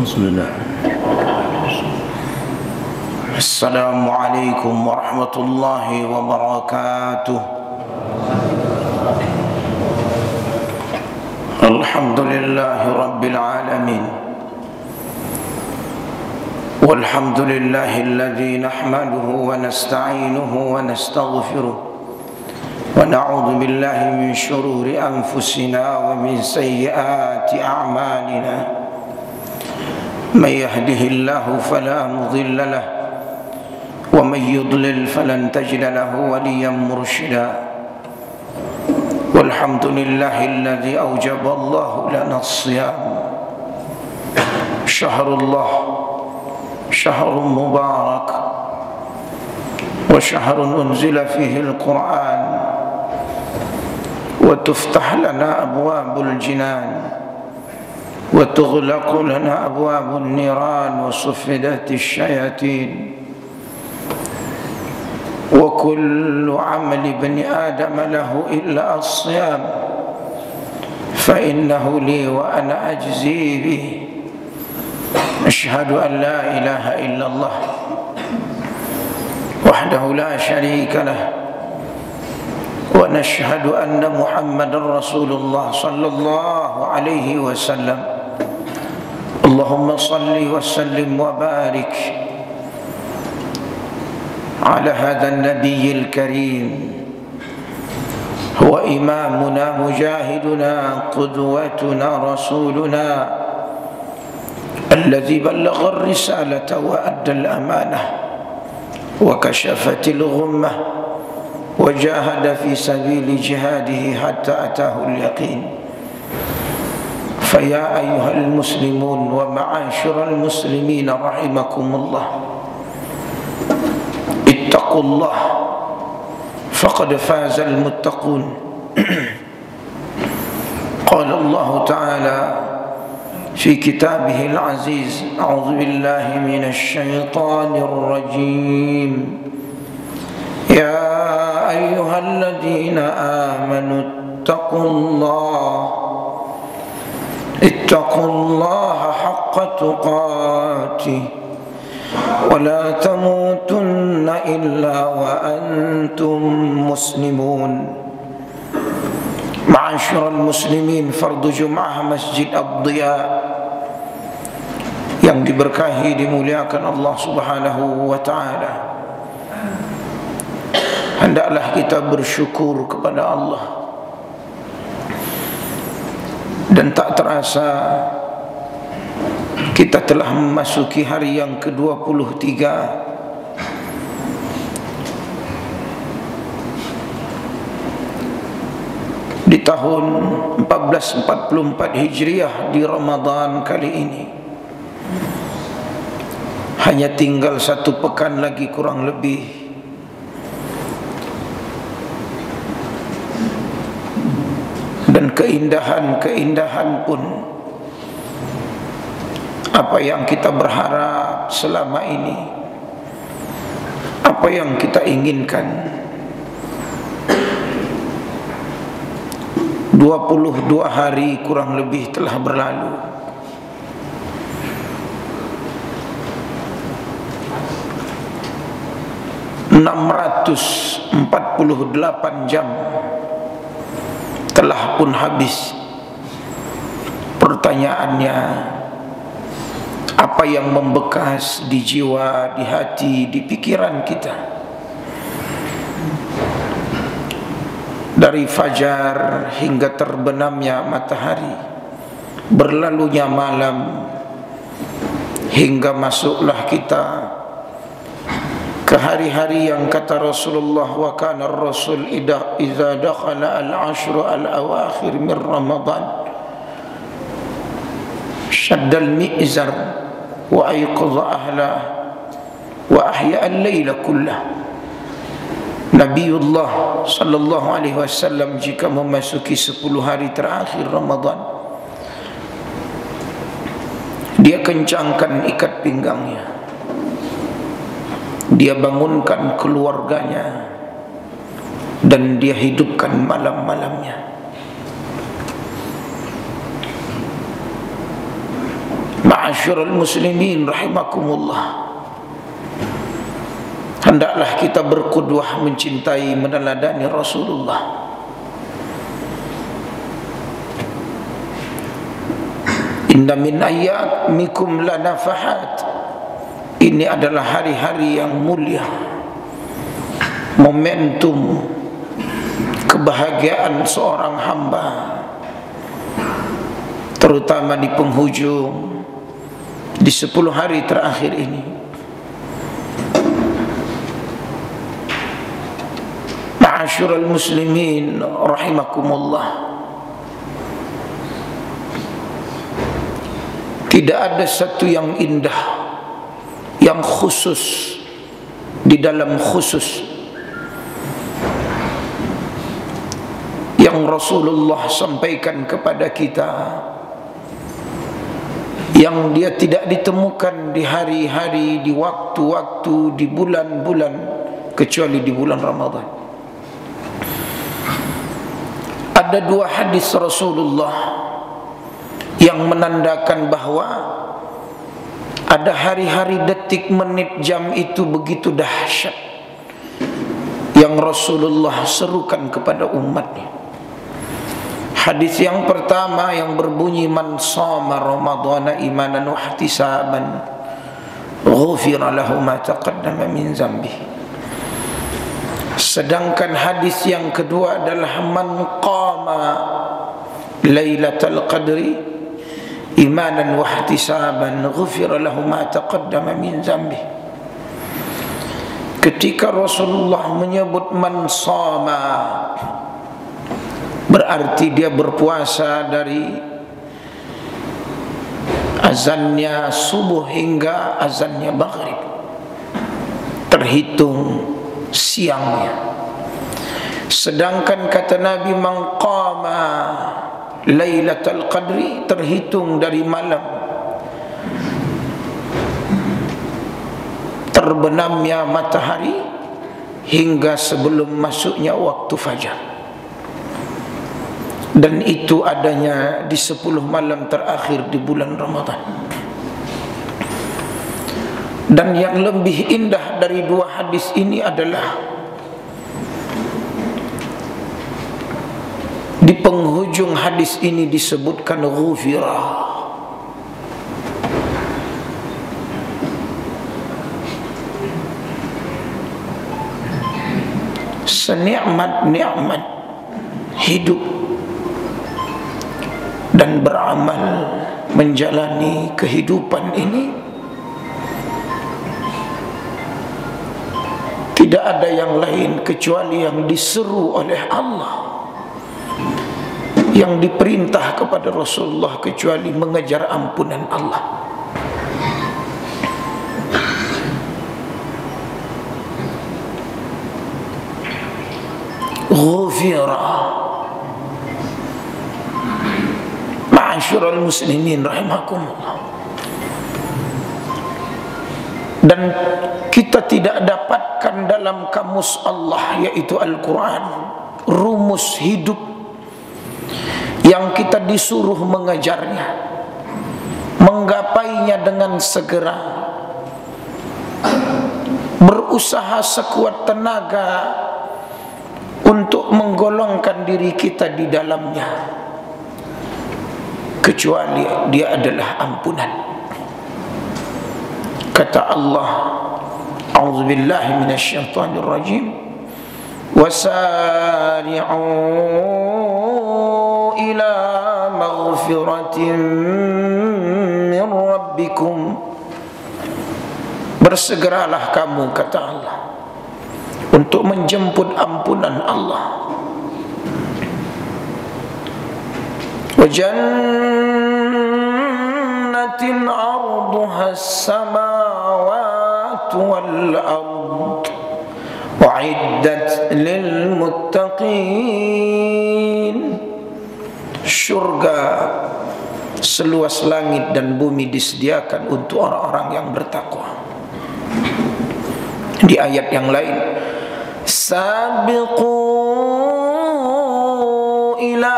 Bismillah. Assalamualaikum warahmatullahi wabarakatuh. Alhamdulillahi rabbil alamin. Walhamdulillahi alladhi nahmaduhu wa nasta'inuhu wa nastaghfiruh. Wa na'udzu billahi min shururi anfusina wa min sayyiati a'malina. من يهده الله فلا مضل له ومن يضلل فلن تجد له وليا مرشدا والحمد لله الذي أوجب الله لنا الصيام شهر الله شهر مبارك وشهر أنزل فيه القرآن وتفتح لنا أبواب الجنان وتغلق لنا أبواب النيران وصفدت الشياطين وكل عمل ابن آدم له إلا الصيام فإنه لي وأنا أجزي به أشهد أن لا إله إلا الله وحده لا شريك له ونشهد أن محمد رسول الله صلى الله عليه وسلم اللهم صل وسلم وبارك على هذا النبي الكريم هو إمامنا مجاهدنا قدوتنا رسولنا الذي بلغ الرسالة وأدى الأمانة وكشفت الغمة وجاهد في سبيل جهاده حتى أتاه اليقين فيا أيها المسلمون ومعاشر المسلمين رحمكم الله اتقوا الله فقد فاز المتقون قال الله تعالى في كتابه العزيز أعوذ بالله من الشيطان الرجيم يا أيها الذين آمنوا اتقوا الله حق تقاته ولا تموتن إلا وأنتم مسلمون معاشر المسلمين فرض جمعة مسجid Ad-Diya yang diberkahi dimuliakan Allah Subhanahu wa taala. Hendaklah kita bersyukur kepada Allah. Dan tak terasa kita telah memasuki hari yang ke-23 di tahun 1444 Hijriah di Ramadan kali ini. Hanya tinggal 1 pekan lagi kurang lebih dan keindahan-keindahan pun apa yang kita berharap selama ini, apa yang kita inginkan, 22 hari kurang lebih telah berlalu. ...648 jam telah pun habis. Pertanyaannya, apa yang membekas di jiwa, di hati, di pikiran kita? Dari fajar hingga terbenamnya matahari, berlalunya malam, hingga masuklah kita ke hari-hari yang kata Rasulullah wa kana ar-rasul idza dakhala al-ashru al-awakhir min Ramadan shadda al-mi'zar wa ayqadha ahla wa ahya al-laila kullah. Nabiullah sallallahu alaihi wasallam jika memasuki 10 hari terakhir Ramadan, dia kencangkan ikat pinggangnya, dia bangunkan keluarganya, dan dia hidupkan malam-malamnya. Ma'asyiral muslimin rahimakumullah, hendaklah kita berqudwah, mencintai, meneladani Rasulullah. Inna min ayyamikum lanafahat, ini adalah hari-hari yang mulia, momentum kebahagiaan seorang hamba, terutama di penghujung, di 10 hari terakhir ini. Ma'asyiral muslimin rahimakumullah, tidak ada satu yang indah, yang khusus di dalam khusus, yang Rasulullah sampaikan kepada kita, yang dia tidak ditemukan di hari-hari, di waktu-waktu, di bulan-bulan, kecuali di bulan Ramadan. Ada 2 hadis Rasulullah yang menandakan bahawa ada hari-hari, detik, menit, jam itu begitu dahsyat yang Rasulullah serukan kepada umatnya. Hadis yang pertama yang berbunyi, man shama ramadhana imanan wa ihtisaban ghufira lahu ma taqaddama min dzambi. Sedangkan hadis yang kedua adalah man qama lailatul qadri imanan wa ihtisaban ghufira lahu ma taqaddama min dzambi. Ketika Rasulullah menyebut man shama, berarti dia berpuasa dari azannya subuh hingga azannya maghrib, terhitung siangnya. Sedangkan kata Nabi, man qama lailatul qadri, terhitung dari malam terbenamnya matahari hingga sebelum masuknya waktu fajar. Dan itu adanya di 10 malam terakhir di bulan Ramadan. Dan yang lebih indah dari 2 hadis ini adalah di penghujung hadis ini disebutkan ghufira. Senikmat-nikmat hidup dan beramal menjalani kehidupan ini, tidak ada yang lain kecuali yang diseru oleh Allah, yang diperintah kepada Rasulullah, kecuali mengejar ampunan Allah. Ghufira. Ma'asyiral muslimin rahimakumullah. Dan kita tidak dapatkan dalam kamus Allah, yaitu Al-Quran, rumus hidup yang kita disuruh mengejarnya, menggapainya dengan segera, berusaha sekuat tenaga untuk menggolongkan diri kita di dalamnya, kecuali dia adalah ampunan. Kata Allah, a'udzubillahi minasyaitonir rajim, wasari'u ila maghfiratin min rabbikum, bersegeralah kamu, kata Allah, untuk menjemput ampunan Allah. Wa jannatin 'arduha as-samawati wal ard wa'iddat lil muttaqin. Syurga seluas langit dan bumi disediakan untuk orang-orang yang bertakwa. Di ayat yang lain, sabiqu ila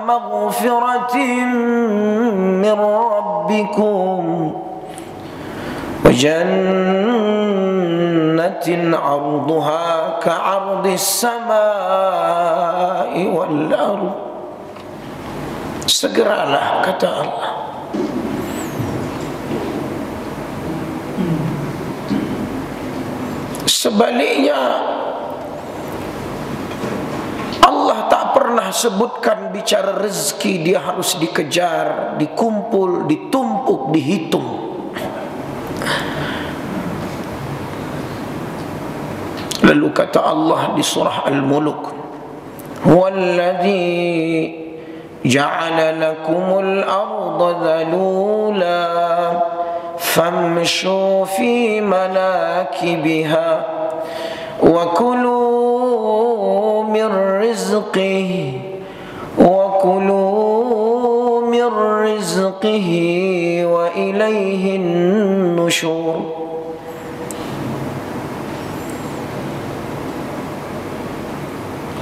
maghfiratin min rabbikum wa jannatin 'arduha ka'ardis samai wal ardh. Segeralah, kata Allah. Sebaliknya, Allah tak pernah sebutkan bicara rezeki dia harus dikejar, dikumpul, ditumpuk, dihitung. Lalu kata Allah di surah Al-Mulk, "Huwallazi ja'ala lakumul arda dhalula famshu fi manakibiha wa kulu min rizqihi wa ilaihin nusyur."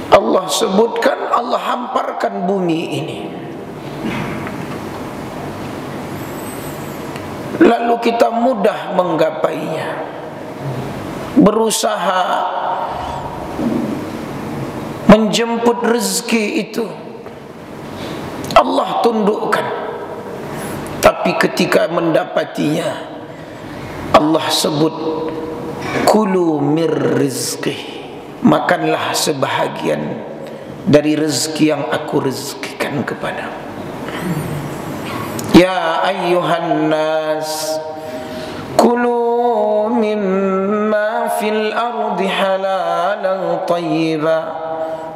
Allah sebutkan, Allah hamparkan bumi ini, lalu kita mudah menggapainya, berusaha menjemput rezeki itu. Allah tundukkan, tapi ketika mendapatinya, Allah sebut kulu mir rizqih, makanlah sebahagian dari rezeki yang aku rezekikan kepadamu. Ya ayyuhan nas kulu mimma fil ardi halalan tayyiban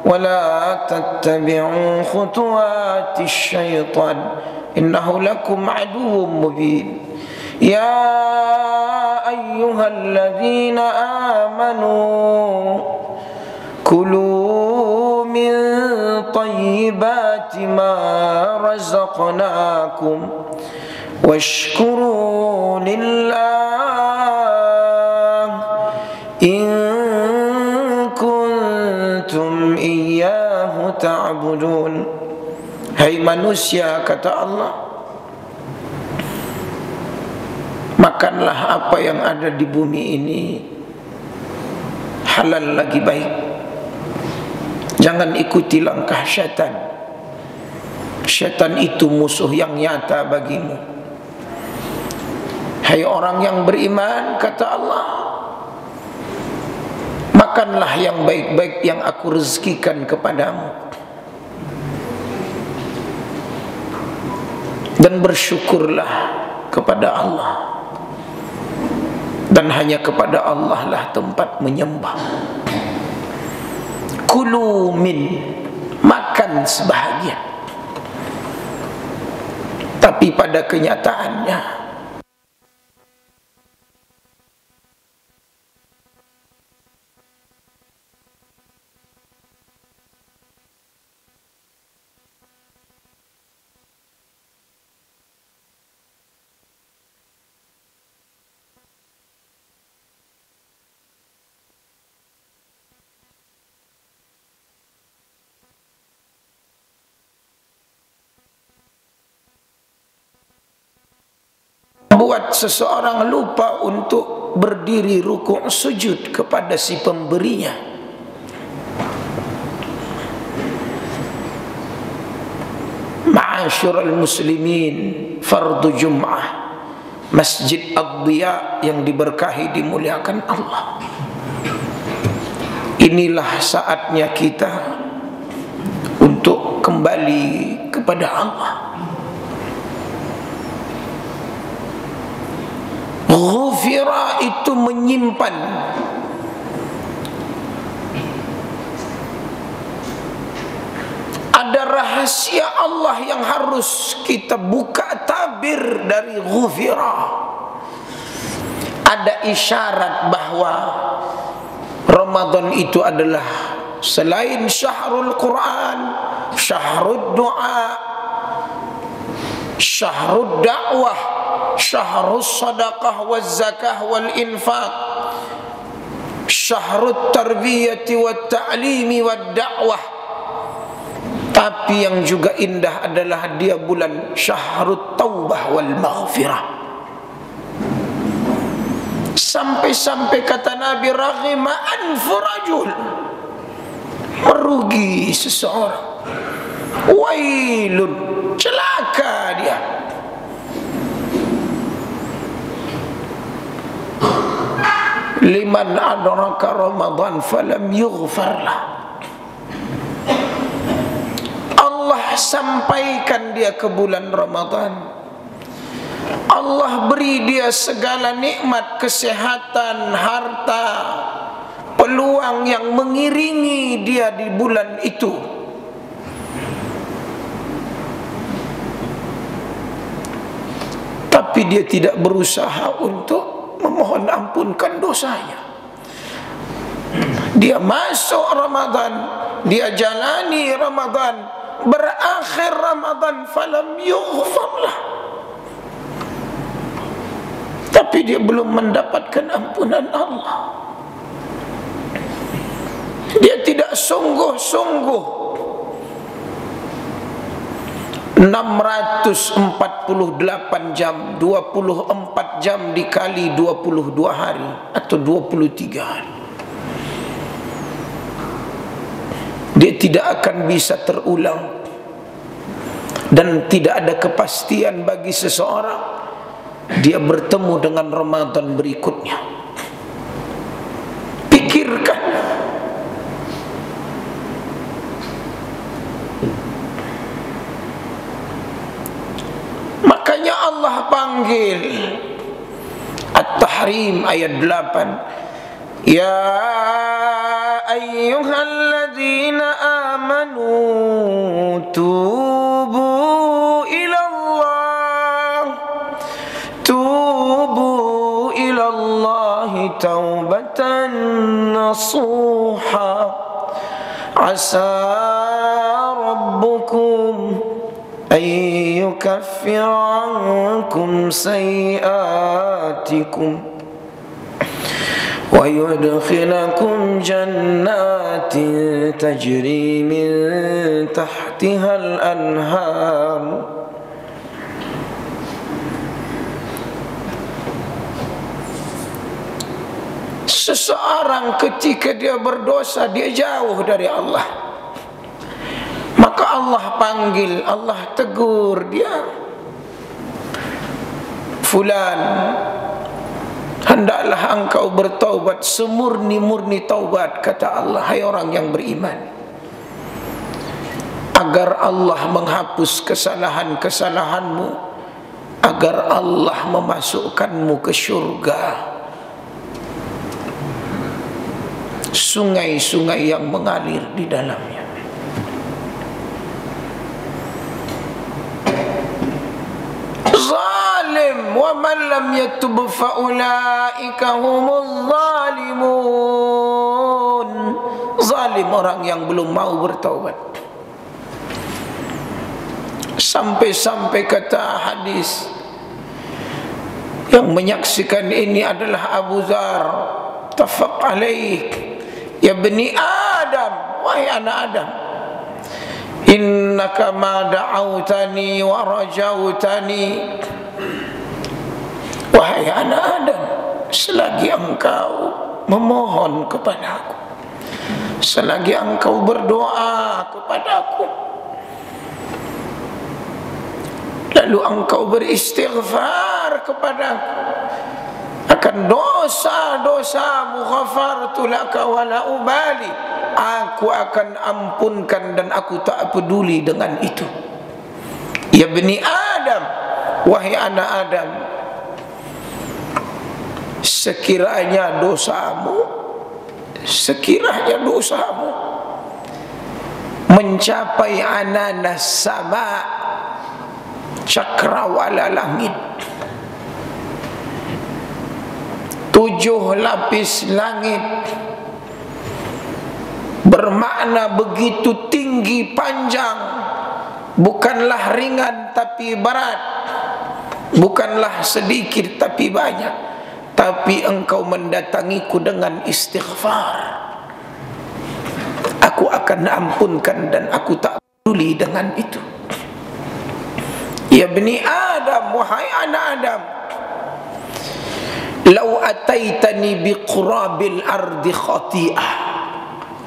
wa la tattabi'u khutuwatis syaitan innahu lakum aduwwun mubin. Ya ayyuhalladzina amanu kulu min tayyibati ma razaqnakum washkuru lillah in kuntum iyyahu ta'budun. Hai manusia, kata Allah, makanlah apa yang ada di bumi ini, halal lagi baik. Jangan ikuti langkah syaitan. Syaitan itu musuh yang nyata bagimu. Hai orang yang beriman, kata Allah, makanlah yang baik-baik yang aku rezekikan kepadamu, dan bersyukurlah kepada Allah. Dan hanya kepada Allah lah tempat menyembah. Kulu min, makan sebahagian, tapi pada kenyataannya buat seseorang lupa untuk berdiri rukuk sujud kepada si pemberinya. Ma'asyiral muslimin, fardu Jum'ah, Masjid Ad-Diya yang diberkahi, dimuliakan Allah. Inilah saatnya kita untuk kembali kepada Allah. Ghufira itu menyimpan. Ada rahasia Allah yang harus kita buka tabir dari ghufira. Ada isyarat bahwa Ramadan itu adalah selain syahrul Quran, syahrul doa, syahrul dakwah, syahrul sadaqah wal zakah wal infaq, syahrul tarbiyati wat ta'limi wad dakwah. Tapi yang juga indah adalah dia bulan syahrul taubah wal maghfirah. Sampai-sampai kata Nabi, raghima anfu rajul, merugi seseorang, wailun, celaka dia. Liman adraka Ramadan falam yughfar lah. Allah sampaikan dia ke bulan Ramadan, Allah beri dia segala nikmat, kesehatan, harta, peluang yang mengiringi dia di bulan itu. Tapi dia tidak berusaha untuk memohon ampunkan dosanya. Dia masuk Ramadan, dia jalani Ramadan, berakhir Ramadan, falam yughfar lah. Tapi dia belum mendapatkan ampunan Allah. Dia tidak sungguh-sungguh 648 jam, 24 jam dikali 22 hari atau 23 hari. Dia tidak akan bisa terulang. Dan tidak ada kepastian bagi seseorang dia bertemu dengan Ramadan berikutnya. Pikirkan. Makanya Allah panggil At-Tahrim ayat 8, ya ayyuhalladzina amanu tubu ilallahi taubatan nasuha asa rabbukum ayyukaffira ankum sayiatikum wa yudkhilakum jannatin tajri min tahtihal anhar. Seseorang ketika dia berdosa, dia jauh dari Allah, maka Allah panggil, Allah tegur dia, fulan, hendaklah engkau bertaubat semurni-murni taubat, kata Allah, hai orang yang beriman, agar Allah menghapus kesalahan-kesalahanmu, agar Allah memasukkanmu ke syurga, sungai-sungai yang mengalir di dalamnya. Zalim wa man lam yatub fa ulaika humuz zalimun. Zalim orang yang belum mau bertaubat. Sampai-sampai kata hadis yang menyaksikan ini adalah Abu Dzar, tafaq alaik, ya bani Adam, wahai anak Adam, innaka ma da'autani wa rajautani, wahai anak Adam, selagi engkau memohon kepada aku, selagi engkau berdoa kepada aku, lalu engkau beristighfar kepada aku akan dosa-dosamu, ghafartu laka wa la ubali, aku akan ampunkan dan aku tak peduli dengan itu. Ya bani Adam, wahai anak Adam, sekiranya dosamu mencapai ananas sama, cakrawala langit, 7 lapis langit, bermakna begitu tinggi panjang, bukanlah ringan tapi berat, bukanlah sedikit tapi banyak, tapi engkau mendatangiku dengan istighfar, aku akan ampunkan dan aku tak peduli dengan itu. Ya bani Adam, wahai anak Adam, lau ataitani biqurabil ardi khati'ah,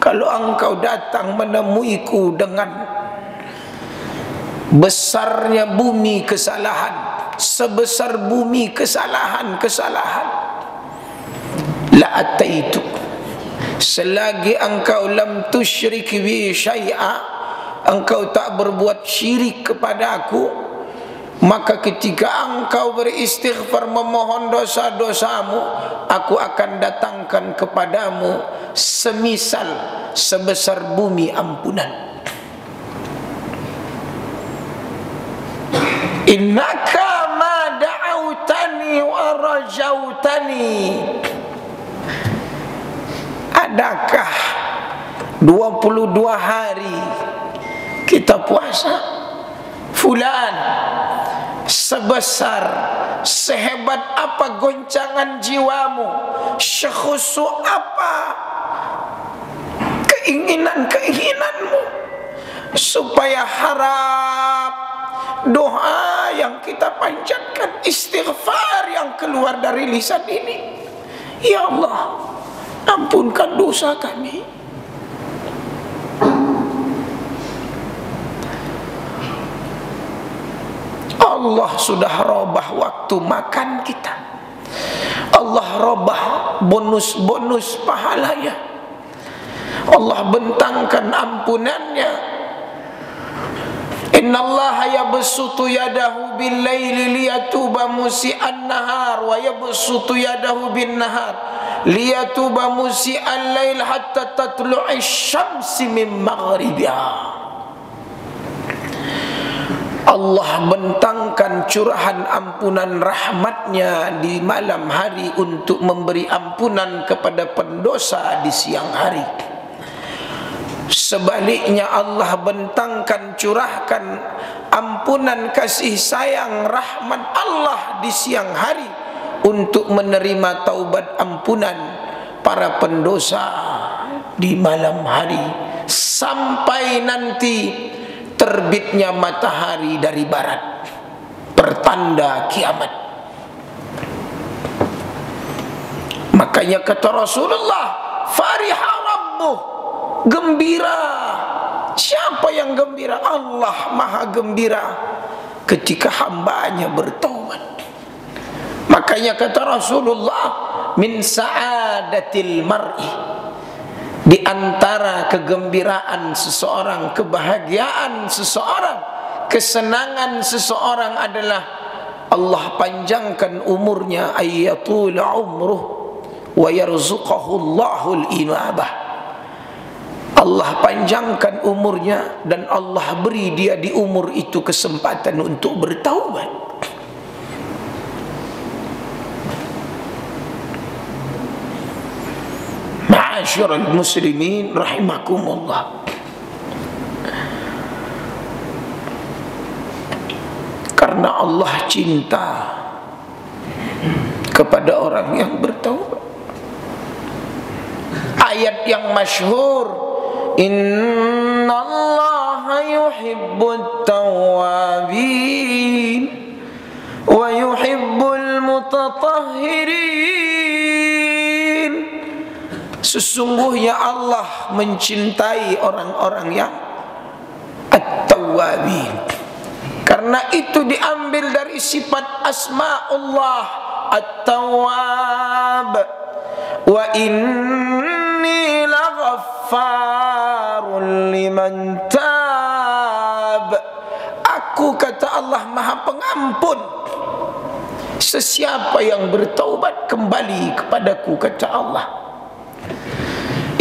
kalau engkau datang menemuiku dengan besarnya bumi kesalahan, sebesar bumi kesalahan-kesalahan, la ataitu, selagi engkau lam tusyrik bi syai'a, engkau tak berbuat syirik kepada aku, maka ketika engkau beristighfar memohon dosa-dosamu, aku akan datangkan kepadamu semisal sebesar bumi ampunan. Innaka ma da'autani wa rajautani. Adakah 22 hari kita puasa, fulan, sebesar, sehebat apa goncangan jiwamu, sekhusu apa keinginan-keinginanmu, supaya harap doa yang kita panjatkan, istighfar yang keluar dari lisan ini, ya Allah, ampunkan dosa kami. Allah sudah robah waktu makan kita, Allah robah bonus-bonus pahalanya, Allah bentangkan ampunannya. Innallaha yabsutu yadahu bil laili liyatuba musi'an nahar wa yabsutu yadahu bin nahar liyatuba musi'al lail hatta tatlu'i syamsi min maghribiha. Allah bentangkan curahan ampunan rahmatnya di malam hari untuk memberi ampunan kepada pendosa di siang hari. Sebaliknya Allah bentangkan, curahkan ampunan kasih sayang rahmat Allah di siang hari untuk menerima taubat ampunan para pendosa di malam hari, sampai nanti terbitnya matahari dari barat, pertanda kiamat. Makanya kata Rasulullah, fariha rabbuh, gembira. Siapa yang gembira? Allah maha gembira ketika hambanya bertaubat. Makanya kata Rasulullah, min sa'adatil mar'i, di antara kegembiraan seseorang, kebahagiaan seseorang, kesenangan seseorang adalah Allah panjangkan umurnya, ayyatul umruh wa yarzuqahu Allahul inabah. Allah panjangkan umurnya dan Allah beri dia di umur itu kesempatan untuk bertaubat. Ma'asyiral muslimin rahimakumullah. Karena Allah cinta kepada orang yang bertaubat. Ayat yang masyhur, innallaha yuhibbut tawwabin wa yuhibbul mutatahhirin. Sesungguhnya Allah mencintai orang-orang yang at-tawwabin. Karena itu diambil dari sifat asma'ullah at-tawwab. Wa inni laghaffarun liman tab. Aku, kata Allah, maha pengampun sesiapa yang bertaubat kembali kepadaku, kata Allah.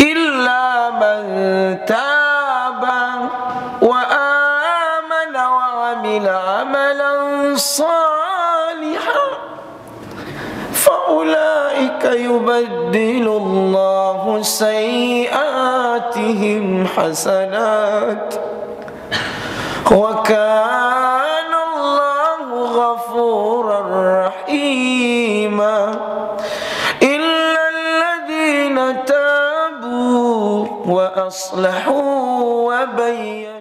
Illa man taba wa amana wa amila amalan salihan faulaika yubaddilullahu sayyiatihim hasanat wa kana Allahu ghafurar rahima. Illa alladhina tabu wa aslahu wa bayyanu